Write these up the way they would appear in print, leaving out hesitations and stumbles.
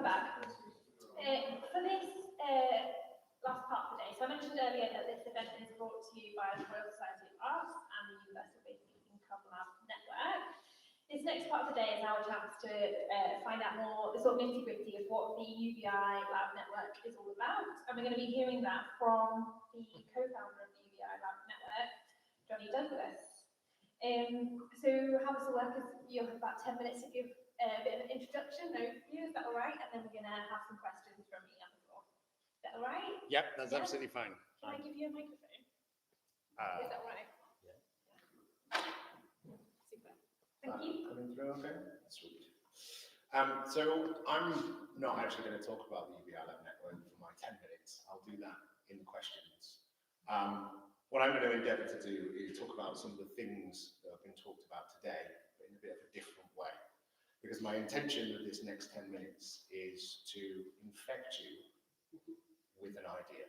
welcome back. For this last part of the day, so I mentioned earlier that this event is brought to you by the Royal Society of Arts and the Universal Basic Income Lab Network. This next part of the day is our chance to find out more the sort of nitty-gritty of what the UBI Lab Network is all about, and we're going to be hearing that from the co-founder of the UBI Lab Network, Jonny Douglas. So how this will work is you'll have about 10 minutes to give a bit of an introduction, overview, is that all right? And then we're going to have some questions from me on the floor. Is that all right? Yep, that's absolutely fine. Can I give you a microphone? Is that all right? Yeah. Super. Thank you. Coming through okay? Sweet. So I'm not actually going to talk about the UBI Lab Network for my 10 minutes. I'll do that in the questions. What I'm going to endeavour to do is talk about some of the things that have been talked about today, but in a bit of a different way. Because my intention with this next 10 minutes is to infect you with an idea.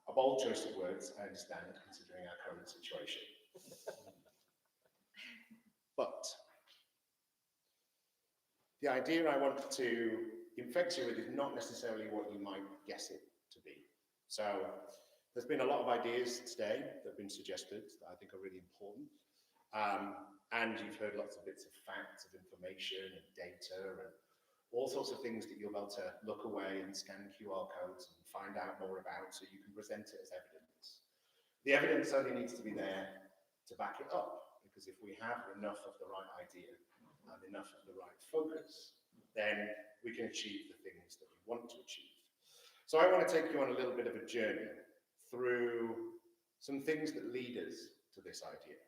A bold choice of words, I understand, considering our current situation. But the idea I want to infect you with is not necessarily what you might guess it to be. So there's been a lot of ideas today that have been suggested that I think are really important. And you've heard lots of bits of facts, of information and data and all sorts of things that you'll be able to look away and scan QR codes and find out more about so you can present it as evidence. The evidence only needs to be there to back it up, because if we have enough of the right idea and enough of the right focus, then we can achieve the things that we want to achieve. So I want to take you on a little bit of a journey through some things that lead us to this idea.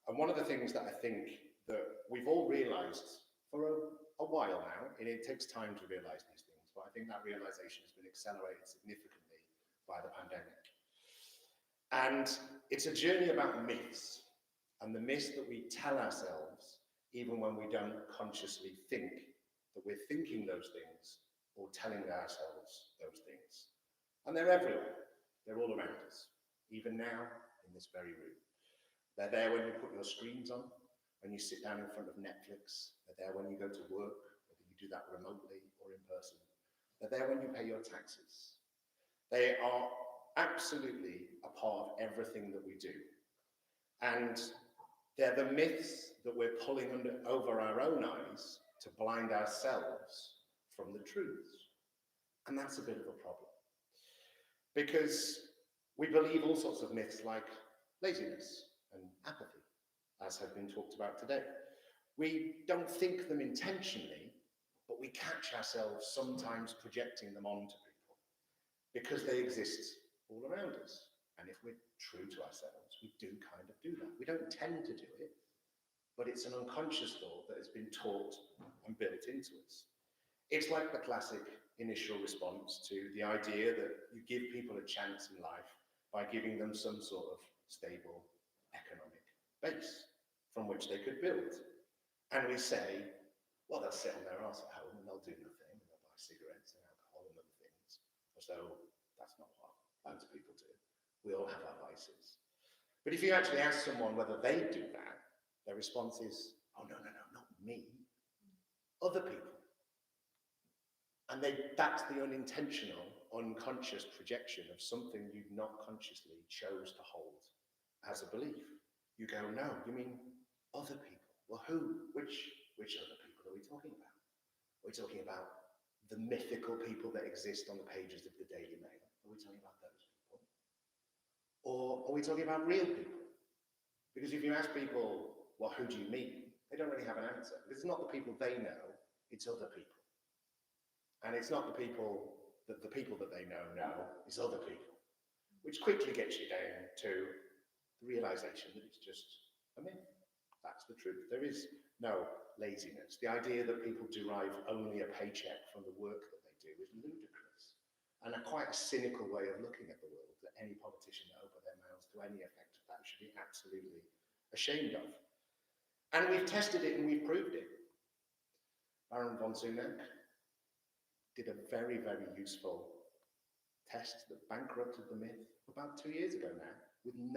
And one of the things that I think that we've all realized for a while now, and it takes time to realize these things, but I think that realization has been accelerated significantly by the pandemic. And it's a journey about myths, and the myths that we tell ourselves, even when we don't consciously think that we're thinking those things or telling ourselves those things. And they're everywhere. They're all around us, even now in this very room. They're there when you put your screens on, when you sit down in front of Netflix. They're there when you go to work, whether you do that remotely or in person. They're there when you pay your taxes. They are absolutely a part of everything that we do. And they're the myths that we're pulling over our own eyes to blind ourselves from the truths. And that's a bit of a problem. Because we believe all sorts of myths like laziness and apathy, as have been talked about today. We don't think them intentionally, but we catch ourselves sometimes projecting them onto people because they exist all around us. And if we're true to ourselves, we do kind of do that. We don't tend to do it, but it's an unconscious thought that has been taught and built into us. It's like the classic initial response to the idea that you give people a chance in life by giving them some sort of stable economic base from which they could build. And we say, well, they'll sit on their arse at home and they'll do nothing, and they'll buy cigarettes and alcohol and other things. So that's not what loads of people do. We all have our vices. But if you actually ask someone whether they do that, their response is, oh, no, not me, other people. And that's the unintentional, unconscious projection of something you've not consciously chose to hold as a belief. You go, no, you mean other people. Well, who? Which other people are we talking about? Are we talking about the mythical people that exist on the pages of the Daily Mail? Are we talking about those people? Or are we talking about real people? Because if you ask people, well, who do you mean? They don't really have an answer. Because it's not the people they know, it's other people. And it's not the people that they know, it's other people. Which quickly gets you down to the realization that it's just a myth. That's the truth. There is no laziness. The idea that people derive only a paycheck from the work that they do is ludicrous. And quite a cynical way of looking at the world that any politician that opened their mouths to any effect of that should be absolutely ashamed of. And we've tested it and we've proved it. Baron von Sunak did a very, very useful test that bankrupted the myth about 2 years ago now, with 9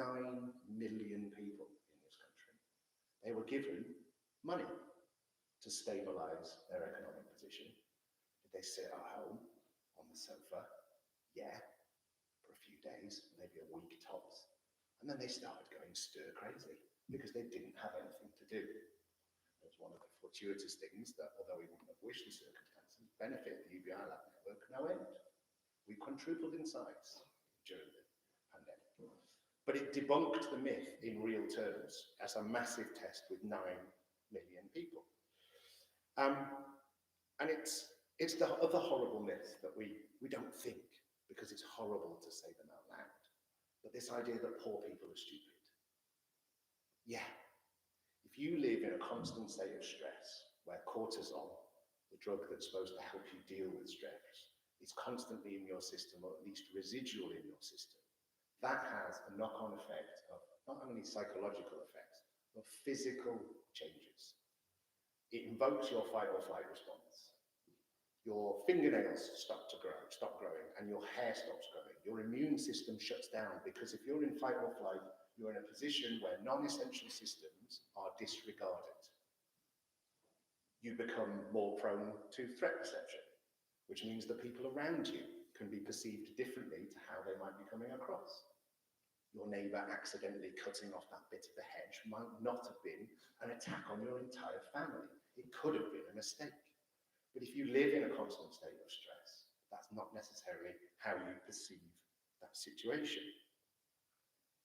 million people in this country. They were given money to stabilise their economic position? Did they sit at home on the sofa? Yeah, for a few days, maybe a week tops. And then they started going stir crazy because they didn't have anything to do. It was one of the fortuitous things that, although we wouldn't have wished the circumstances, benefit the UBI Lab Network no end. We quadrupled in size during the pandemic. But it debunked the myth in real terms as a massive test with 9 million people. And it's the horrible myth that we don't think because it's horrible to say them out loud. But this idea that poor people are stupid. Yeah. If you live in a constant state of stress where cortisol, the drug that's supposed to help you deal with stress, is constantly in your system, or at least residual in your system, that has a knock-on effect of not only psychological effects, but physical changes. It invokes your fight or flight response. Your fingernails stop growing, and your hair stops growing. Your immune system shuts down because if you're in fight or flight, you're in a position where non-essential systems are disregarded. You become more prone to threat perception, which means the people around you can be perceived differently to how they might be coming across. Your neighbour accidentally cutting off that bit of the hedge might not have been an attack on your entire family. It could have been a mistake. But if you live in a constant state of stress, that's not necessarily how you perceive that situation.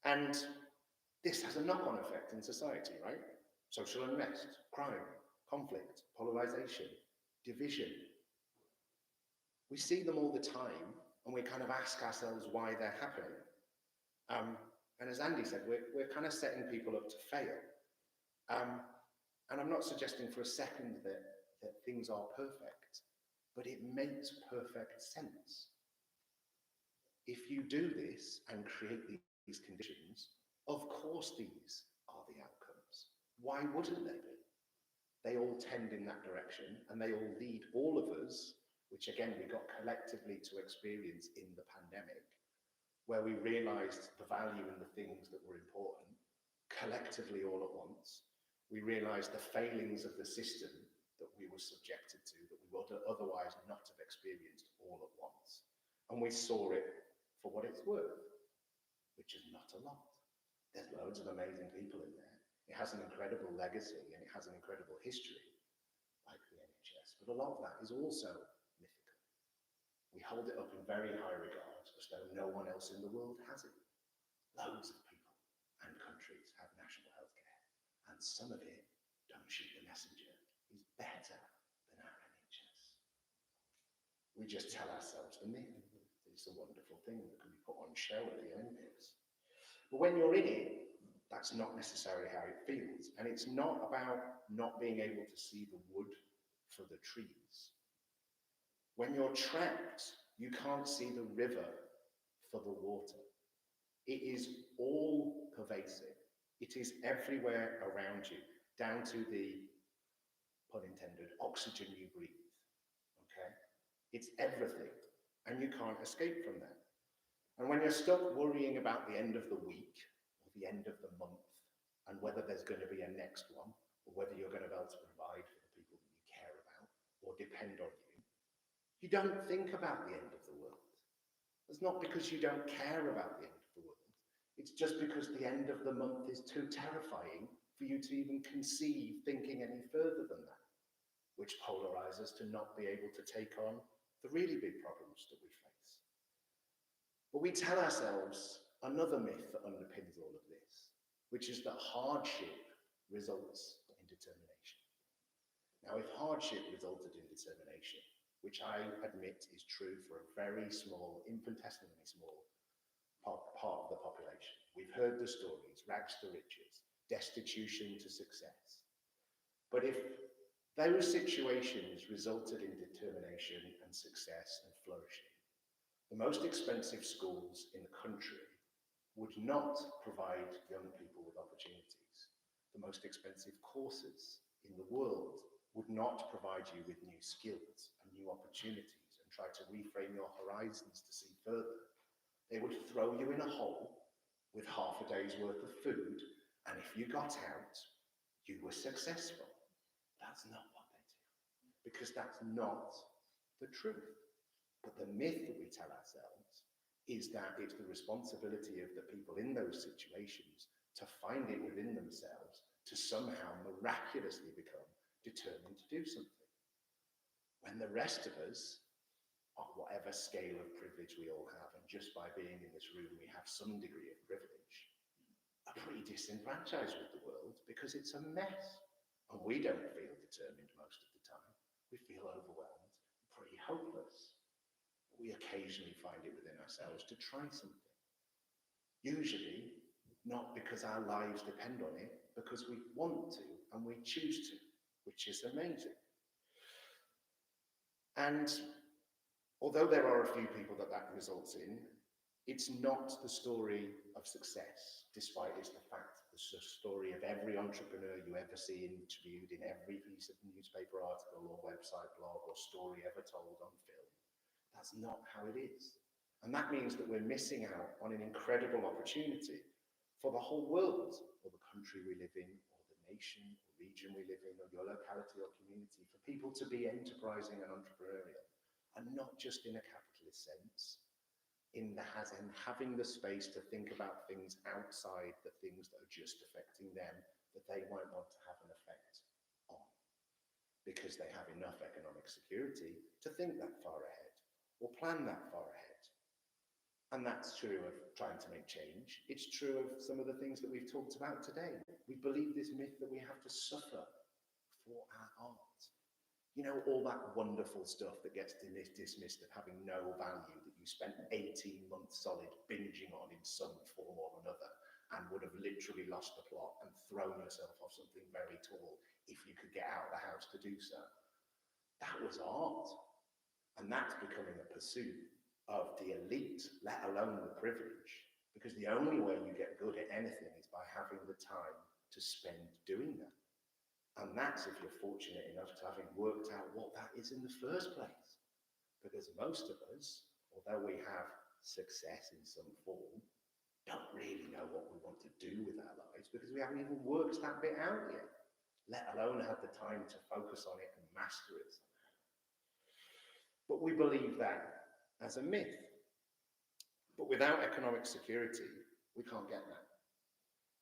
And this has a knock-on effect in society, right? Social unrest, crime, conflict, polarisation, division. We see them all the time, and we kind of ask ourselves why they're happening. And as Andy said, we're kind of setting people up to fail. And I'm not suggesting for a second that things are perfect, but it makes perfect sense. If you do this and create these conditions, of course these are the outcomes. Why wouldn't they be? They all tend in that direction, and they all lead all of us, which again we got collectively to experience in the pandemic, where we realised the value in the things that were important, collectively all at once. We realised the failings of the system that we were subjected to, that we would otherwise not have experienced all at once. And we saw it for what it's worth, which is not a lot. There's loads of amazing people in there. It has an incredible legacy and it has an incredible history, like the NHS, but a lot of that is also mythical. We hold it up in very high regard, as though no one else in the world has it. Loads of people and countries have national health care, and some of it, don't shoot the messenger, is better than our NHS. We just tell ourselves the myth. It's a wonderful thing that can be put on show at the Olympics. But when you're in it, that's not necessarily how it feels. And it's not about not being able to see the wood for the trees. When you're trapped, you can't see the river for the water. It is all pervasive. It is everywhere around you, down to the, pun intended, oxygen you breathe. Okay? It's everything, and you can't escape from that. And when you're stuck worrying about the end of the week, or the end of the month, and whether there's going to be a next one, or whether you're going to be able to provide for the people that you care about, or depend on you, you don't think about the end of the world. It's not because you don't care about the end of the world. It's just because the end of the month is too terrifying for you to even conceive thinking any further than that, which polarizes to not be able to take on the really big problems that we face. But we tell ourselves another myth that underpins all of this, which is that hardship results in determination. Now, if hardship resulted in determination, which I admit is true for a very small, infinitesimally small part of the population. We've heard the stories, rags to riches, destitution to success. But if those situations resulted in determination and success and flourishing, the most expensive schools in the country would not provide young people with opportunities. The most expensive courses in the world would not provide you with new skills and new opportunities and try to reframe your horizons to see further. They would throw you in a hole with half a day's worth of food, and if you got out, you were successful. That's not what because that's not the truth. But the myth that we tell ourselves is that it's the responsibility of the people in those situations to find it within themselves to somehow miraculously become determined to do something. When the rest of us, on whatever scale of privilege we all have, and just by being in this room we have some degree of privilege, are pretty disenfranchised with the world because it's a mess. And we don't feel determined most of the time. We feel overwhelmed, pretty hopeless. We occasionally find it within ourselves to try something. Usually, not because our lives depend on it, because we want to and we choose to, which is amazing. And although there are a few people that results in, it's not the story of success, despite it's the fact it's the story of every entrepreneur you ever see interviewed in every piece of newspaper article or website blog or story ever told on film. That's not how it is. And that means that we're missing out on an incredible opportunity for the whole world, or the country we live in, or the nation or region we live in, or your locality or community, for people to be enterprising and entrepreneurial, and not just in a capitalist sense, in having the space to think about things outside the things that are just affecting them, that they might want to have an effect on, because they have enough economic security to think that far ahead, or plan that far ahead. And that's true of trying to make change. It's true of some of the things that we've talked about today. We believe this myth that we have to suffer for our art. You know, all that wonderful stuff that gets dismissed of having no value, that you spent 18 months solid binging on in some form or another, and would have literally lost the plot and thrown yourself off something very tall if you could get out of the house to do so. That was art. And that's becoming a pursuit of the elite, let alone the privilege, because the only way you get good at anything is by having the time to spend doing that. And that's if you're fortunate enough to having worked out what that is in the first place. Because most of us, although we have success in some form, don't really know what we want to do with our lives because we haven't even worked that bit out yet, let alone had the time to focus on it and master it somehow. But we believe that as a myth. But without economic security, we can't get that.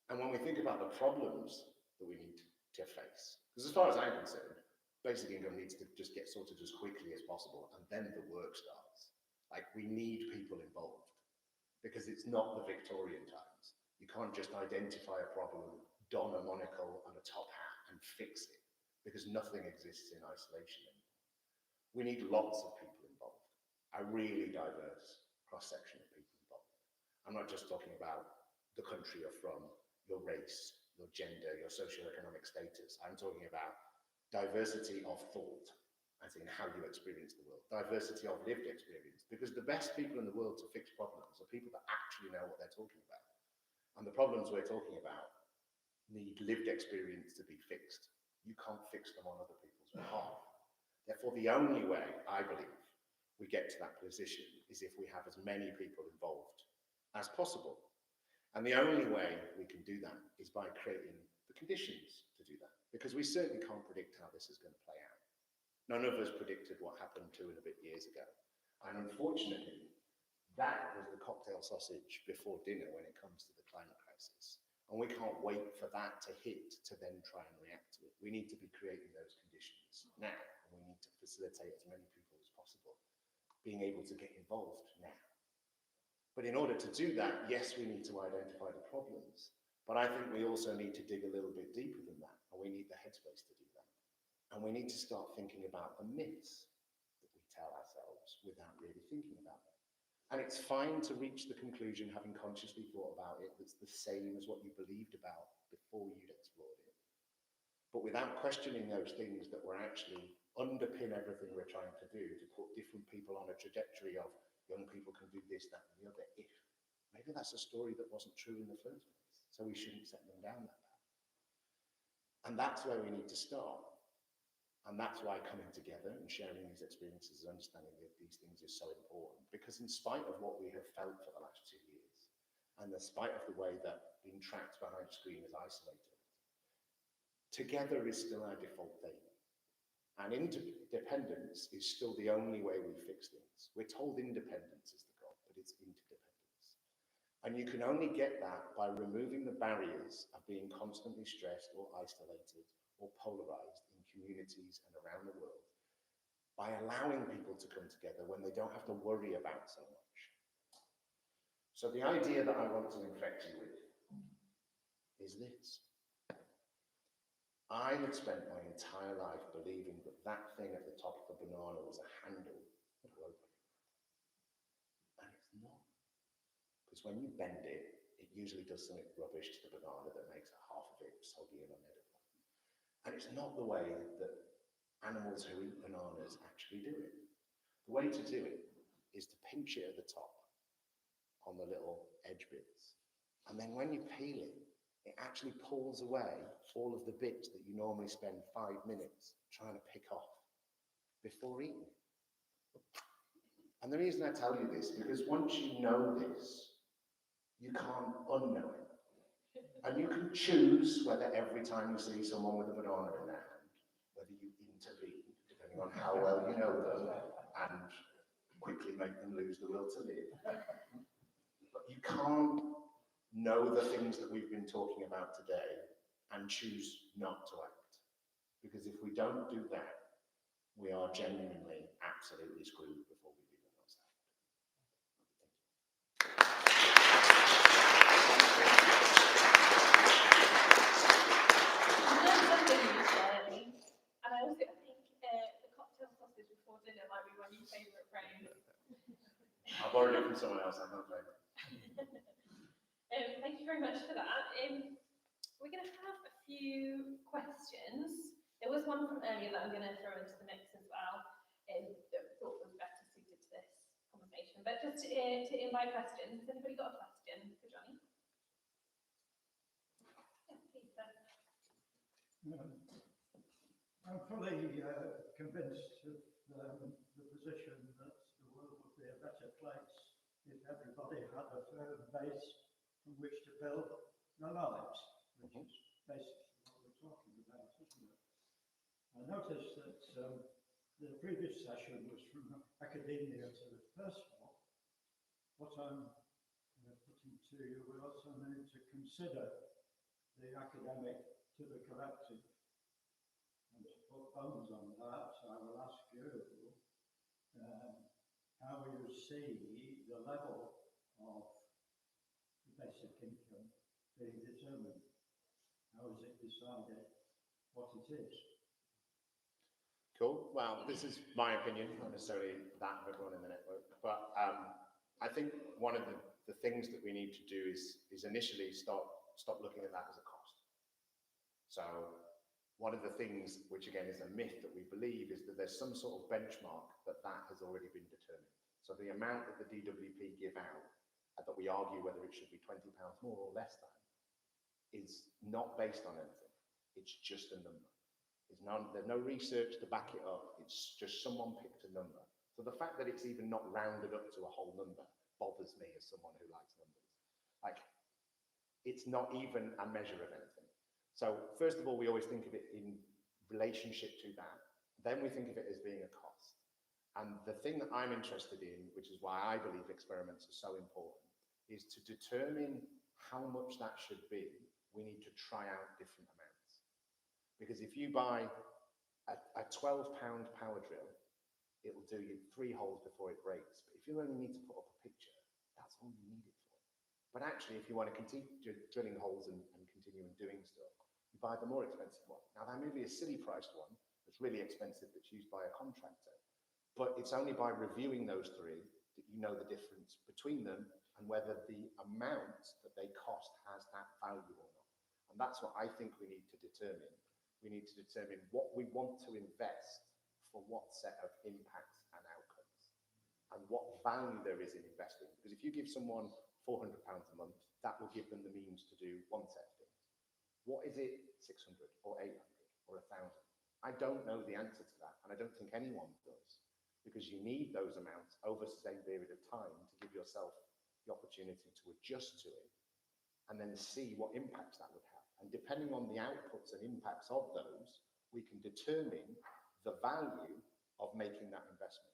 And when we think about the problems that we need to face, because as far as I'm concerned, basic income needs to just get sorted as quickly as possible, and then the work starts. Like, we need people involved, because it's not the Victorian times. You can't just identify a problem, don a monocle and a top hat, and fix it, because nothing exists in isolation anymore. We need lots of people involved, a really diverse cross-section of people involved. I'm not just talking about the country you're from, your race, your gender, your socioeconomic status. I'm talking about diversity of thought, as in how you experience the world, diversity of lived experience, because the best people in the world to fix problems are people that actually know what they're talking about. And the problems we're talking about need lived experience to be fixed. You can't fix them on other people's behalf. Therefore, the only way, I believe, we get to that position is if we have as many people involved as possible. And the only way we can do that is by creating the conditions to do that, because we certainly can't predict how this is going to play out. None of us predicted what happened 2 and a bit years ago. And unfortunately, that was the cocktail sausage before dinner when it comes to the climate crisis. And we can't wait for that to hit to then try and react to it. We need to be creating those conditions now, and we need to facilitate as many people as possible being able to get involved now. But in order to do that, yes, we need to identify the problems, but I think we also need to dig a little bit deeper than that, and we need the headspace to do that. And we need to start thinking about the myths that we tell ourselves without really thinking about them. And it's fine to reach the conclusion, having consciously thought about it, that's the same as what you believed about before you'd explored it. But without questioning those things that were actually underpin everything we're trying to do, to put different people on a trajectory of young people can do this, that, and the other, if maybe that's a story that wasn't true in the first place, so we shouldn't set them down that path. And that's where we need to start. And that's why coming together and sharing these experiences and understanding that these things is so important, because in spite of what we have felt for the last 2 years, and in spite of the way that being trapped behind a screen is isolated, together is still our default thing. And interdependence is still the only way we fix things. We're told independence is the goal, but it's interdependence. And you can only get that by removing the barriers of being constantly stressed or isolated or polarized in communities and around the world, by allowing people to come together when they don't have to worry about so much. So the idea that I want to infect you with is this. I had spent my entire life believing that that thing at the top of the banana was a handle that will open it. And it's not. Because when you bend it, it usually does something rubbish to the banana that makes half of it soggy and unedible. And it's not the way that animals who eat bananas actually do it. The way to do it is to pinch it at the top on the little edge bits. And then when you peel it, it actually pulls away all of the bits that you normally spend 5 minutes trying to pick off before eating. And the reason I tell you this, because once you know this, you can't unknow it. And you can choose whether every time you see someone with a banana in their hand, whether you intervene, depending on how well you know them, and quickly make them lose the will to live. But you can't know the things that we've been talking about today and choose not to act. Because if we don't do that, we are genuinely absolutely screwed before we leave ourselves out. And I also think the cocktail sausage before dinner might be one of your favourite phrases. I've borrowed it from someone else, I can't blame it. Thank you very much for that. We're going to have a few questions. There was one from earlier that I'm going to throw into the mix as well, that I thought was better suited to this conversation. But just to invite questions, has anybody got a question for Jonny? Yeah, please, Ben. I'm fully convinced of the position that the world would be a better place if everybody had a firm base from which to build their lives, which is basically what we're talking about, isn't it? I noticed that the previous session was from academia to the personal. What I'm putting to you, we also need to consider the academic to the collective. And to put bones on that, I will ask you how you see the level of the basic income being determined. How is it decided what it is? Cool. Well, this is my opinion, not necessarily that of everyone in the network. But I think one of the things that we need to do is initially stop looking at that as a cost. So one of the things, which again is a myth that we believe, is that there's some sort of benchmark that has already been determined. So the amount that the DWP give out, that we argue whether it should be £20 more or less than, is not based on anything. It's just a number. There's no research to back it up. It's just someone picked a number. So the fact that it's even not rounded up to a whole number bothers me as someone who likes numbers. Like, it's not even a measure of anything. So first of all, we always think of it in relationship to that. Then we think of it as being a cost. And the thing that I'm interested in, which is why I believe experiments are so important, is to determine how much that should be, we need to try out different amounts. Because if you buy a £12 power drill, it will do you 3 holes before it breaks. But if you only need to put up a picture, that's all you need it for. But actually, if you want to continue drilling holes and continue doing stuff, you buy the more expensive one. Now, that may be a silly priced one that's really expensive that's used by a contractor. But it's only by reviewing those 3 that you know the difference between them and whether the amount that they cost has that value or not. And that's what I think we need to determine. We need to determine what we want to invest for what set of impacts and outcomes, and what value there is in investing. Because if you give someone £400 a month, that will give them the means to do one set of things. What is it 600 or 800 or 1,000? I don't know the answer to that, and I don't think anyone does, because you need those amounts over a sustained period of time to give yourself the opportunity to adjust to it and then see what impacts that would have. And depending on the outputs and impacts of those, we can determine the value of making that investment.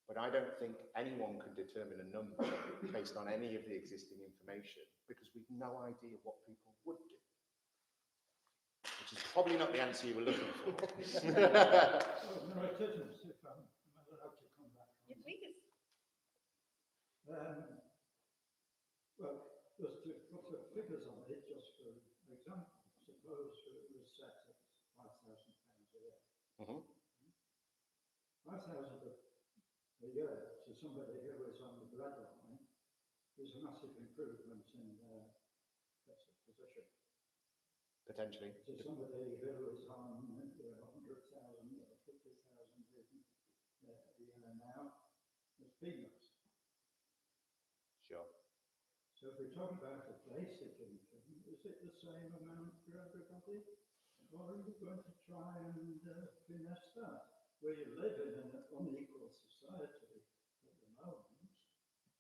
But I don't think anyone can determine a number based on any of the existing information because we've no idea what people would do. Which is probably not the answer you were looking for. No, it isn't, if I'm allowed to come back on. Yeah, please. Well, just to put the figures on it, just for example, suppose it was set at £5,000 a year. Mm-hmm. 5,000 a year to somebody who is on the breadline is a massive improvement in their basic position. Potentially. To somebody who is on 100,000 or 50,000 a year now, it's peanuts. Sure. So if we're talking about a basic income, is it the same amount for everybody? Or are you going to try and finesse that? Where you live in an unequal society at the moment,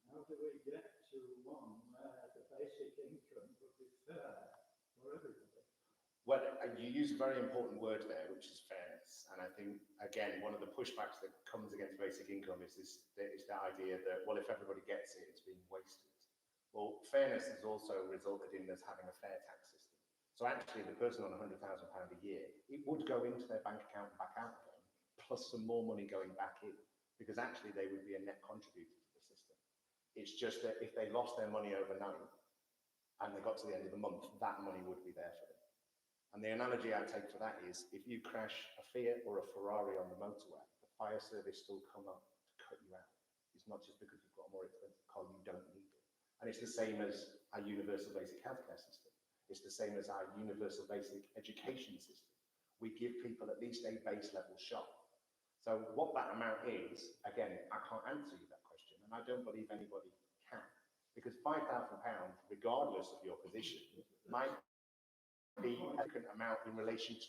how do we get to one where the basic income would be fair for everybody? Well, you use a very important word there, which is fairness. And I think, again, one of the pushbacks that comes against basic income is that idea that, well, if everybody gets it, it's being wasted. Well, fairness has also resulted in us having a fair tax system. So actually, the person on £100,000 a year, it would go into their bank account and back out again, plus some more money going back in, because actually they would be a net contributor to the system. It's just that if they lost their money overnight and they got to the end of the month, that money would be there for them. And the analogy I take for that is, if you crash a Fiat or a Ferrari on the motorway, the fire service still come up to cut you out. It's not just because you've got a more expensive car, you don't need it. And it's the same as our universal basic healthcare system. It's the same as our universal basic education system. We give people at least a base level shot. So what that amount is, again, I can't answer you that question, and I don't believe anybody can. Because £5,000, regardless of your position, might be a significant amount in relation to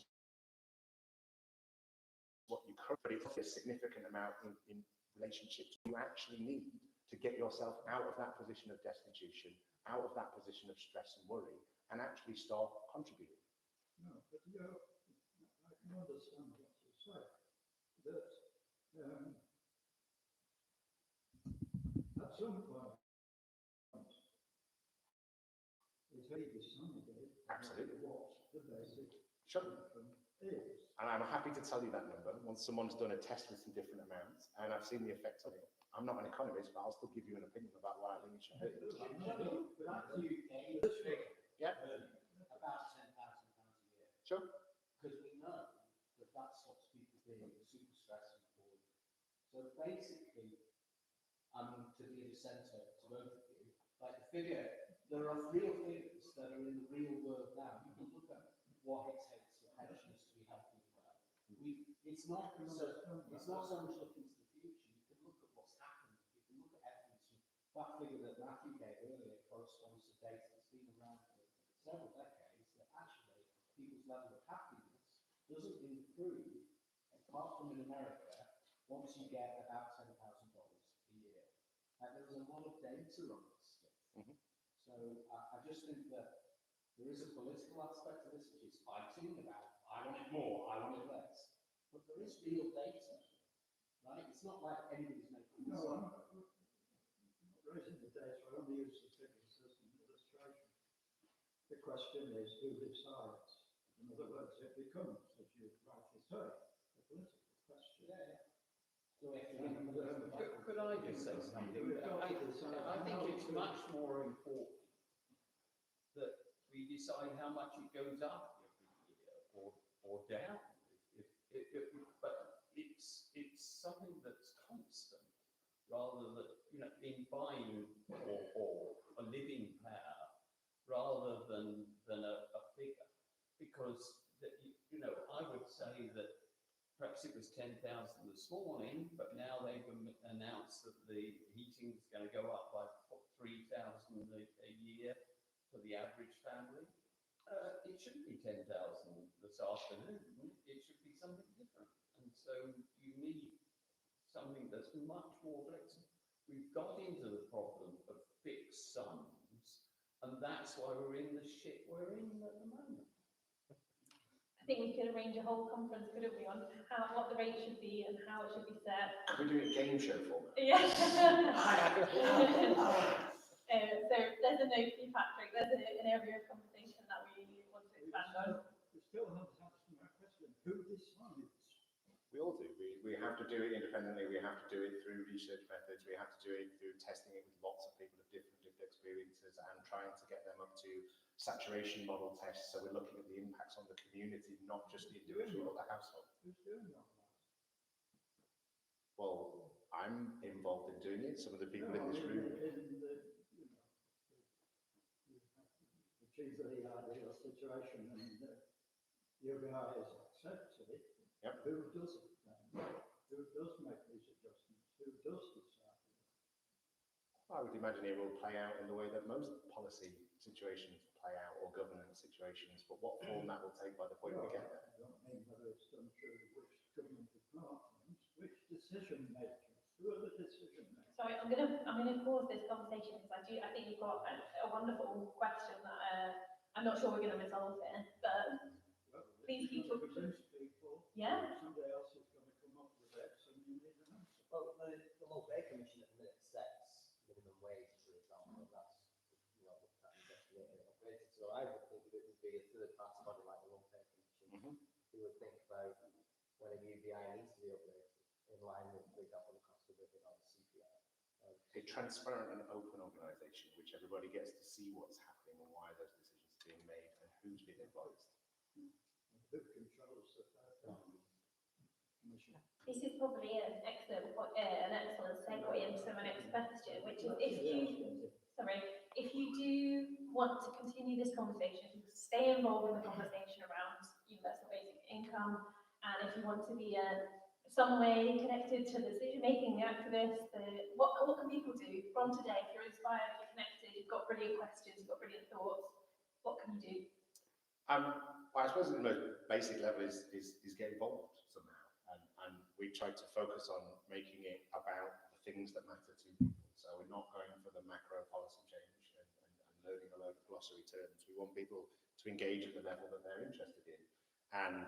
what you currently, it's a significant amount in relationship to what you actually need to get yourself out of that position of destitution, out of that position of stress and worry, and actually start contributing. No, but I can understand what you say. That at some point, it's very decided Absolutely. what the basic Sure. income is. And I'm happy to tell you that number once someone's done a test with some different amounts, and I've seen the effect of it. I'm not an economist, but I'll still give you an opinion about why I think it should hurt you. But actually, Yeah. about £10,000 a year. Sure. Because we know that stops people being super stressed and bored. So basically, to be a dissenter to both of you, like the figure, there are real figures that are in the real world now. You can look at what it takes for pensioners to be healthy and well. It's not so much looking to the future. You can look at what's happened. You can look at evidence. That figure that Matthew gave earlier corresponds to data that's been around for several decades, that actually people's level of happiness doesn't improve, apart from in America, once you get about $10,000 a year. There's a lot of data on this stuff. Mm-hmm. So I just think that there is a political aspect to this, which is fighting about, I want it more, I want it less. But there is real data, right? It's not like anybody's making this No, up. I'm not raising the data, I only use the figures as an illustration. The question is, who decides? In other words, it becomes, as you rightly say, a political question. Yeah. So we have to Could I just say something? I think it's much more important that we decide how much it goes up every year or down. But it's something that's constant, rather than in buying or a living power, rather than a figure. Because I would say that perhaps it was 10,000 this morning, but now they've announced that the heating is going to go up by 3,000 a year for the average family. It shouldn't be 10,000 this afternoon. It should be something different. And so you need something that's much more flexible. We've got into the problem of fixed sums, and that's why we're in the shit we're in at the moment. I think we could arrange a whole conference, couldn't we, on what the rate should be and how it should be set. We're doing a game show format. Yeah. So there's a note for you, Patrick. There's an area of conversation that we want to expand on. We still haven't answered my question. Who decides? We all do. We have to do it independently. We have to do it through research methods. We have to do it through testing it with lots of people of different lived experiences and trying to get them up to saturation model tests. So we're looking at the impacts on the community, not just the individual or the household. Who's doing that? Well, I'm involved in doing it. Some of the people in this room. Achieve the ideal situation and UBI is accepted. Yep. Who does it then? Who does make these adjustments? Who does decide? I would imagine it will play out in the way that most policy situations play out or governance situations, but what form that will take by the point we get there. I don't mean whether it's done through which government departments, which decision makers, who are the decision makers? Sorry, I'm gonna pause this conversation because I think you've got a wonderful question that I'm not sure we're going to resolve here, but please keep talking. People, yeah. Somebody else is going to come up with it, so you need an answer. Well, the Low Pay Commission at the minute sets minimum wage, for example. That's looked at investigated and updated. So I would think that it would be a third party body like the Low Pay Commission who would think about when a UBI needs to be updated in line with, for example, the cost of living or the CPI. A transparent and open organisation, which everybody gets to see what's happening and why those decisions are being made and who's been advised. Who controls the commission? This is probably an excellent segue into my next question, which is if you do want to continue this conversation, if you stay involved in the conversation around universal basic income, and if you want to be some way connected to the decision making, the activists, what can people do from today? If you're inspired, if you're connected, you've got brilliant questions, you've got brilliant thoughts, what can you do? Well, I suppose at the most basic level is get involved somehow, and we try to focus on making it about the things that matter to people. So we're not going for the macro policy change and learning a load of glossary terms. We want people to engage at the level that they're interested in, and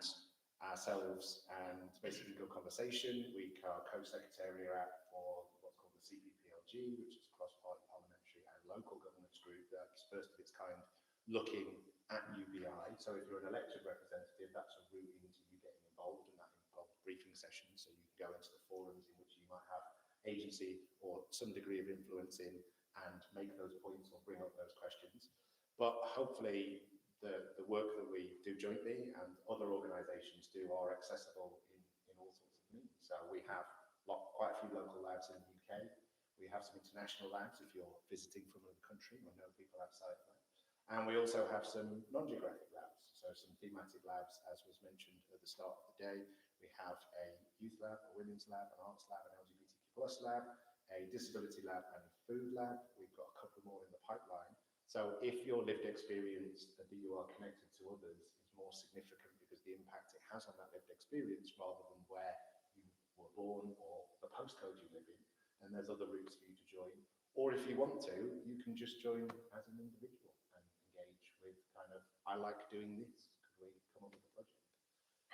ourselves and basically good conversation. We are co-secretariat for what's called the CPPLG, which is cross-party parliamentary and local governance group that's first of its kind looking at UBI. So if you're an elected representative, that's a route into you getting involved, and that involves briefing sessions, so you can go into the forums in which you might have agency or some degree of influence in and make those points or bring up those questions. But hopefully the work that we do jointly and other organisations do are accessible in all sorts of means. So we have quite a few local labs in the UK. We have some international labs if you're visiting from another country or know people outside of that. And we also have some non-geographic labs, so some thematic labs, as was mentioned at the start of the day. We have a youth lab, a women's lab, an arts lab, an LGBTQ+ lab, a disability lab and a food lab. We've got a couple more in the pipeline. So if your lived experience that you are connected to others is more significant because the impact it has on that lived experience rather than where you were born or the postcode you live in, then there's other routes for you to join. Or if you want to, you can just join as an individual and engage with kind of, I like doing this, could we come up with a project?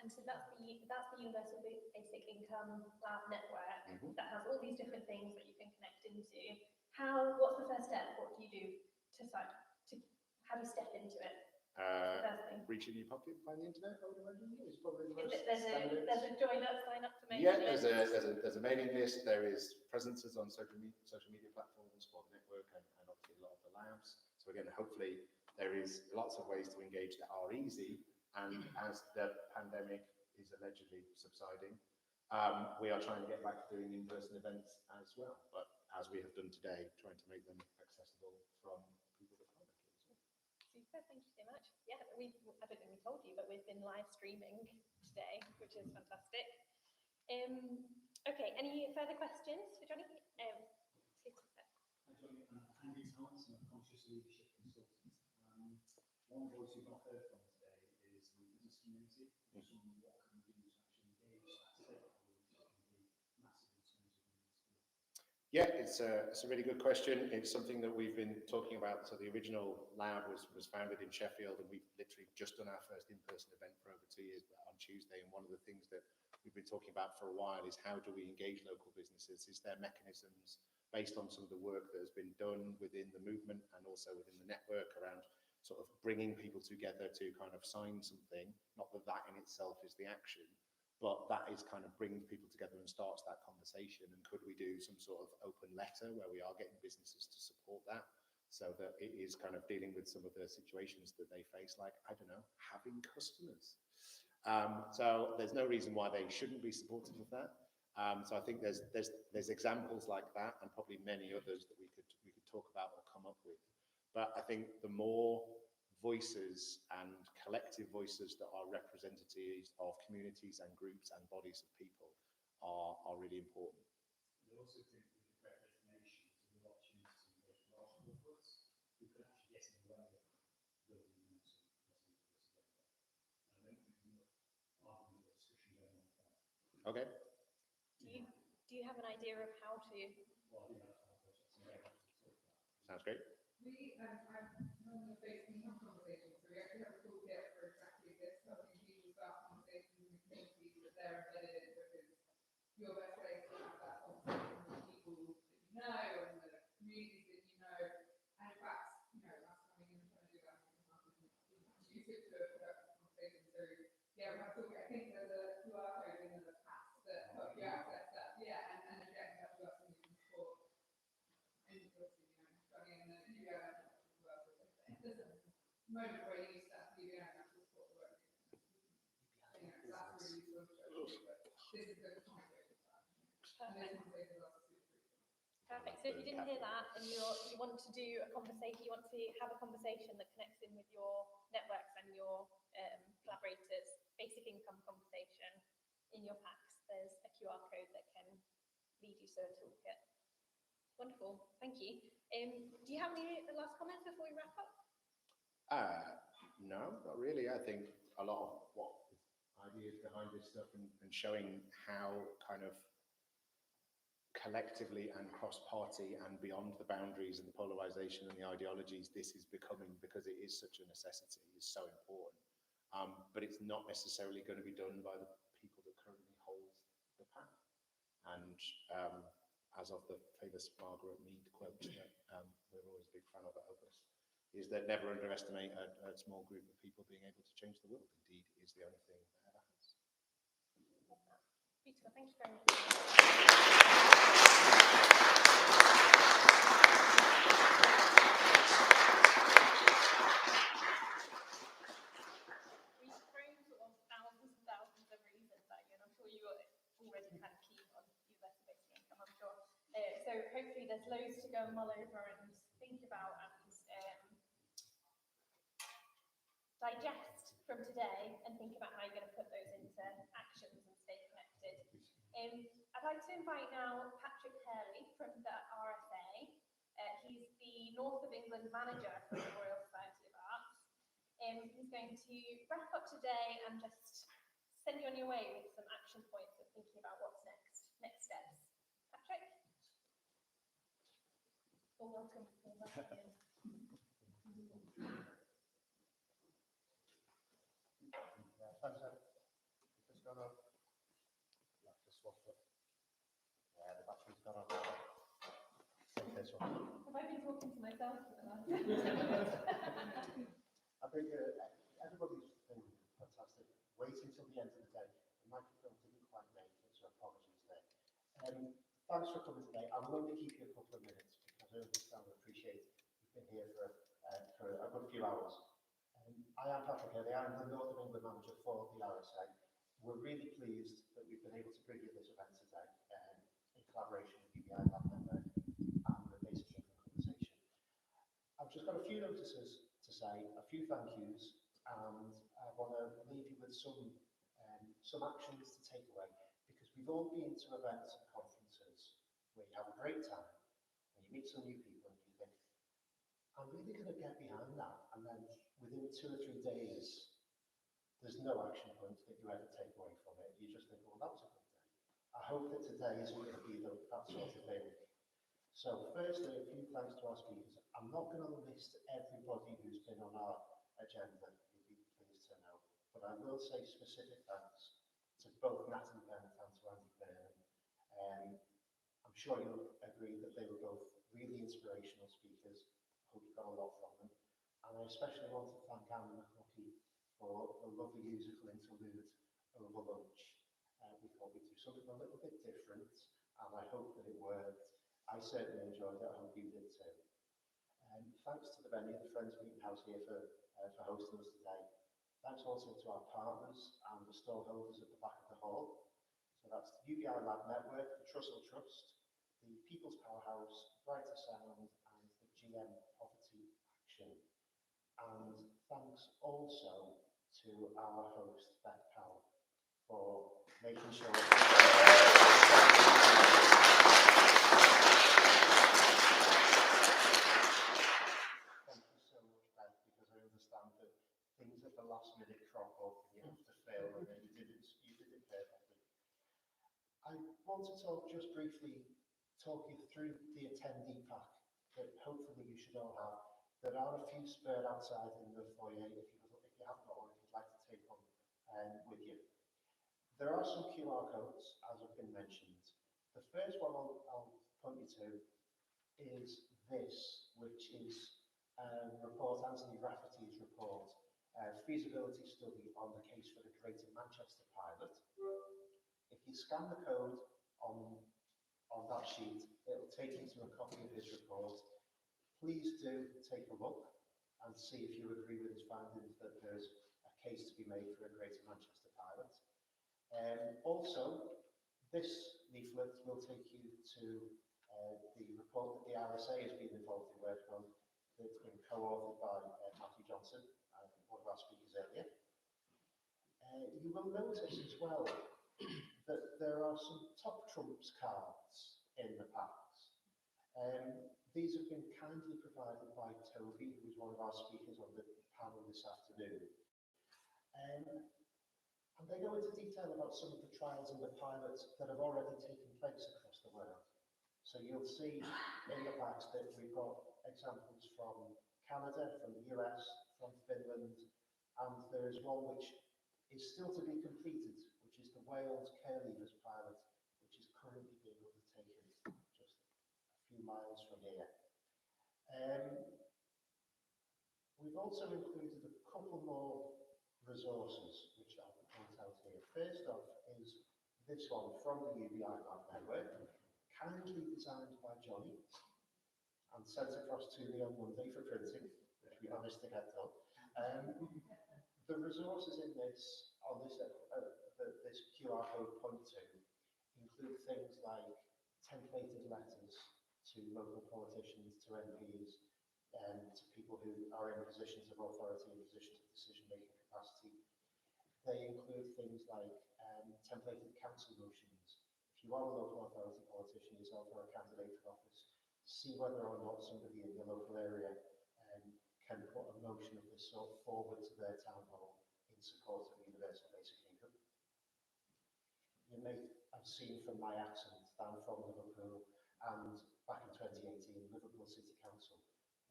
And so that's the Universal Basic Income Lab Network that has all these different things that you can connect into. What's the first step? What do you do how do you step into it? Reach in your pocket, find the internet, I would imagine, is probably the most There's a join up, sign up to make Yeah, there's a mailing list, there is presences on social media platforms for the network and obviously a lot of the labs. So again, hopefully there is lots of ways to engage that are easy, and as the pandemic is allegedly subsiding, we are trying to get back to doing in-person events as well, but as we have done today, trying to make them accessible from people that can't make it as well. Super, thank you so much. Yeah, I don't think we told you, but we've been live streaming today, which is fantastic. Okay, any further questions for Jonny? Andy Thomas, I'm a conscious leadership consultant. One voice we've not heard from today is the business community. What can we do to actually engage that stakeholder, which can be massive in terms of Yeah, it's a really good question. It's something that we've been talking about. So the original lab was founded in Sheffield, and we've literally just done our first in-person event for over 2 years on Tuesday. And one of the things that we've been talking about for a while is how do we engage local businesses? Is there mechanisms based on some of the work that has been done within the movement and also within the network around sort of bringing people together to kind of sign something? Not that that in itself is the action, but that is kind of brings people together and starts that conversation. And could we do some sort of open letter where we are getting businesses to support that, so that it is kind of dealing with some of the situations that they face, like, I don't know, having customers. So there's no reason why they shouldn't be supportive of that. So I think there's examples like that, and probably many others that we could talk about or come up with. But I think the more voices and collective voices that are representatives of communities and groups and bodies of people are really important. I also think with the great resignations and the opportunity to engage large corporates, we could actually get in the way of building momentum as we put this together. And I don't think we've argued the discussion going on for that. Okay. Do you have an idea of how to? Well, I think that's our process. Sounds great. I'm normally based in some conversations, so we actually have a toolkit for exactly this, helping people start conversations with communities that they're embedded in, because your best way to have that conversation with people that you know and the communities that you know. And in fact, us coming in and trying to do that, use it to productive conversation. So yeah, we have a toolkit. I think there's a QR code in the past that help you access that. Yeah, and again, help you out and you can support. And obviously, Jonny and the UBI Lab Network as well. There's a moment where you start UBI and actually support the work. That's really useful. This is the point where you start. And those conversations are super crucial. Perfect. So if you didn't hear that and you want to do a conversation, you want to have a conversation that connects in with your networks and your collaborators, basic income conversation in your packs, there's a QR code that can lead you to a toolkit. Wonderful, thank you. Do you have any last comments before we wrap up? No, not really. I think a lot of what ideas behind this stuff and showing how kind of collectively and cross-party and beyond the boundaries and the polarization and the ideologies this is becoming, because it is such a necessity, is so important. But it's not necessarily going to be done by the people that currently hold the path. And as of the famous Margaret Mead quote that we're always a big fan of at Opus, is that never underestimate a small group of people being able to change the world. Indeed, is the only thing that ever has. Beautiful, thank you very much. We've thrown sort of thousands and thousands of reasons at you, and I'm sure you are already kind of keen on universal basic income, I'm sure. So hopefully there's loads to go and mull over and think about and digest from today, and think about how you're going to put those into actions and stay connected. I'd like to invite now Patrick Hurley from the RSA. He's the North of England manager for the Royal Society of Arts. He's going to wrap up today and just send you on your way with some action points of thinking about what's next steps. Patrick? Well, welcome. Thanks, just gone on. Just swap it. Yeah, the battery's gone on. Take this one. Have I been talking to myself for the last? I think everybody's been fantastic. Waiting till the end of the day. The microphone didn't quite make it, so apologies there. Thanks for coming today. I will only keep you a couple of minutes because I understand and appreciate you've been here for a good few hours. I am Patrick Hurley. I'm the North of England manager for the RSA. We're really pleased that we've been able to bring you this event today in collaboration with UBI Lab Network and the Basic Income Conversation. I've just got a few notices to say, a few thank yous, and I want to leave you with some actions to take away, because we've all been to events and conferences where you have a great time, and you meet some new people, and you think, I'm really going to get behind that, and then within 2 or 3 days, there's no action point that you ever take away from it. You just think, well, that was a good day. I hope that today isn't going to be that sort of thing. So firstly, a few thanks to our speakers. I'm not going to list everybody who's been on our agenda, you'll be pleased to know, but I will say specific thanks to both Natalie Bennett and to Andy Burnham. I'm sure you'll agree that they were both really inspirational speakers. I hope you got a lot from them. And I especially want to thank Andy McLaughlin for a lovely musical interlude over lunch. We thought we'd do something a little bit different, and I hope that it worked. I certainly enjoyed it. I hope you did too. Thanks to the venue, the Friends Meeting House here for hosting us today. Thanks also to our partners and the stall holders at the back of the hall. So that's the UBI Lab Network, the Trussell Trust, the People's Powerhouse, Brighter Sound, and the GM Poverty Action. And thanks also to our host, Beth Powell, for making sure things at the last minute crop up and you have to fail, and then you did it perfectly. I want to just briefly talk you through the attendee pack that hopefully you should all have. There are a few spare outside in the foyer if you haven't got one, if you'd like to take one with you. There are some QR codes, as have been mentioned. The first one I'll point you to is this, which is report, Anthony Rafferty's report, feasibility study on the case for the Greater Manchester pilot. If you scan the code on that sheet, it will take you to a copy of his report. Please do take a look and see if you agree with his findings that there's a case to be made for a Greater Manchester pilot. Also, this leaflet will take you to the report that the RSA has been involved in working on, that's been co-authored by Matthew Johnson, one of our speakers earlier. You will notice as well that there are some top trumps cards in the packs. These have been kindly provided by Toby, who's one of our speakers on the panel this afternoon. And they go into detail about some of the trials and the pilots that have already taken place across the world. So you'll see in the packs that we've got examples from Canada, from the US, from Finland, and there is one which is still to be completed, which is the Wales Curlevers pilot, which is currently being undertaken just a few miles from here. We've also included a couple more resources, which I'll point out here. First off is this one from the UBI Lab Network, kindly designed by Jonny and sent across to me on Monday for printing, which we managed to get done. The resources in this, this QR code point to, include things like templated letters to local politicians, to MPs, to people who are in positions of authority and positions of decision-making capacity. They include things like templated council motions. If you are a local authority politician yourself or a candidate for office, see whether or not somebody in your local area can put a motion of this sort forward to their town hall in support of universal basic income. You may have seen from my accent that I'm from Liverpool, and back in 2018, Liverpool City Council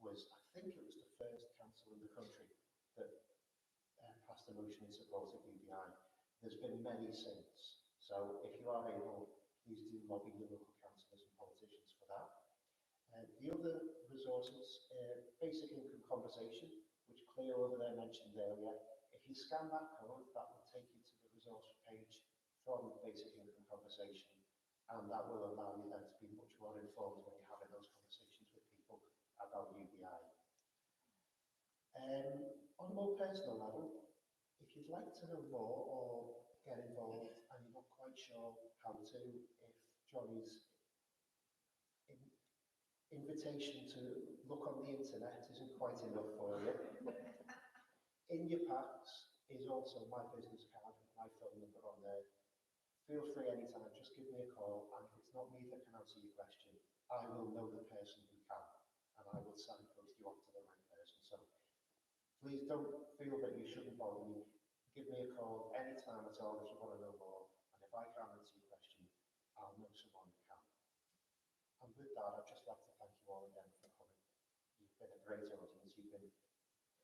was, I think it was the first council in the country that passed a motion in support of UBI. There's been many since, so if you are able, please do lobby your local councillors and politicians for that. The other resources, basic income conversation, which Claire over there mentioned earlier. If you scan that code, that will take you to the resource page from basic income conversation, and that will allow you then to be much more informed when you're having those conversations with people about UBI. On a more personal level, if you'd like to know more or get involved and you're not quite sure how to, if Jonny's invitation to look on the internet isn't quite enough for you, in your packs is also my business card with my phone number on there. Feel free anytime, just give me a call, and if it's not me that can answer your question, I will know the person who can, and I will signpost you off to the right person. So please don't feel that you shouldn't bother me. Give me a call anytime at all if you want to know more, and if I can't answer your question, I'll know someone who can. And with that, I'd just like to thank you all again for coming. You've been a great audience.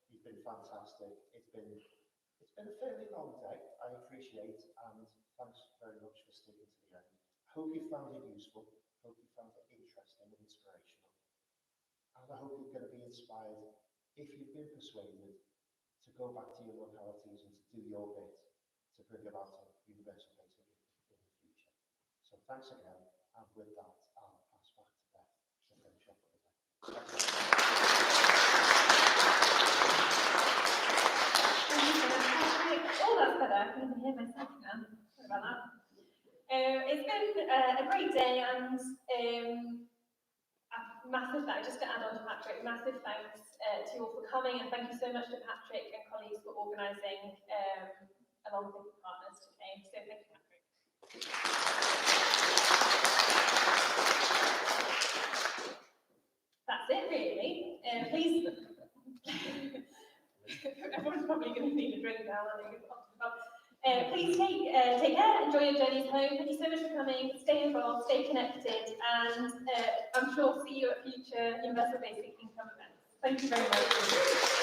You've been fantastic. It's been a fairly long day, I appreciate, and thanks very much for sticking to the end. I hope you found it useful, hope you found it interesting and inspirational, and I hope you're going to be inspired, if you've been persuaded, to go back to your localities and to do your bit to bring about a universal basic income in the future. So thanks again, and with that, I'll pass back to Beth to finish up for the day. Oh, that's better. I can even hear myself now. Sorry about that. It's been a great day, and massive thanks, just to add on to Patrick, massive thanks to you all for coming, and thank you so much to Patrick and colleagues for organising along with the partners today. So thank you, Patrick. That's it, really. Please. Everyone's probably going to need a drink now. Please take care, enjoy your journeys home. Thank you so much for coming. Stay involved, stay connected, and I'm sure see you at future Universal Basic Income events. Thank you very much.